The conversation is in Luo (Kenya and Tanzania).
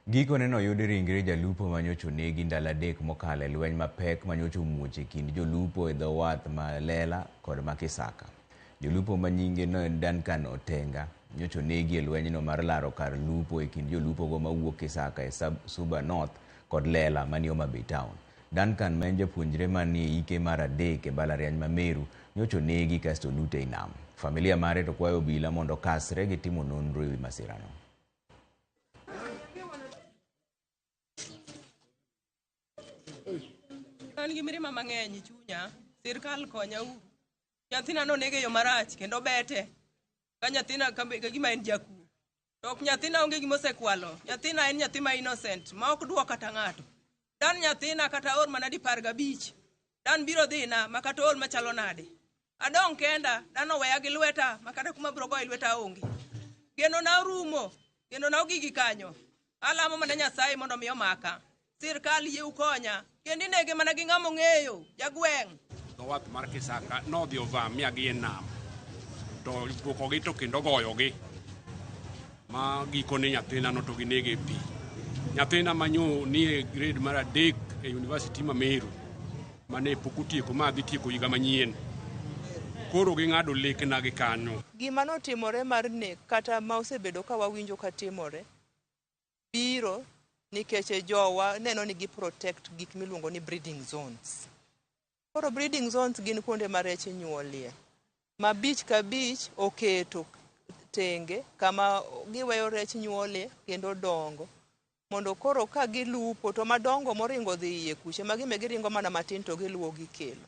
Gikone noyudi ringre jalupo manyocha onegi ndalo adek mokalo e lweny mapek manyocha omuoch e kind jolupo e dho wath ma Lela kod ma Kisaka. Jolupo ma nyinge no en Duncan Otenga nyocha onegi e lwenyno mar laro kar lupo e kind jolupogo mawuok Kisaka e Suba North kod Lela manie Homabay Town. Duncan ma en japuonjre manie hike mar adek e mbalariany ma Meru nyocha onegi kasto olute e nam. Familia mare to kwayo obila mondo kasre gi timo nonro e wi masirano. An gi mirima mang'eny chunya, sirkal konya uru. Nyathina nonege yo marach kendo bete. Ka nyathina ka gima en jakuo. To ok nyathina onge gima osekwalo. Nyathina en nyathi ma innocent, ma ok duoka kata ng'ato. Dan nyathina kata or mana 15. Dan biro dhina ma kata or machalo nade. Adong kenda, dan oweya gi lweta, ma kata kuma biro goyo lweta onge. Geno na rumo, geno na ogigi kanyo. Alamo mana Nyasaye mondo mi omaka. Sirkal yie ukonya. Kendi nege mana gi ng'amo ng'eyo, jagweng'. Wath mar Kisaka nodhi ovamia gi e nam. To ibuokogi to kendo goyogi. Ma gikone nyathina no to ginege e pi. Nyathina manyo ni e grade mar adek e University ma Meru. Mane pok otieko ma dhi tieko higa manyien. Koro ging'ado lekna gi kanyo. Gima notimore mar nek kata ma osebedo ka wawinjo ka timore biro nikech jowa neno ni gi protect gik miluongo ni breeding zones. Koro breeding zones gin kuonde ma rech nyuolie. Ma beach ka beach oketo tenge kama giweyo rech nyuolie kendo dongo. Mondo koro ka gilupo to madongo moringo dhi iye kuche ma giringo mana matin to giluwo gikelo.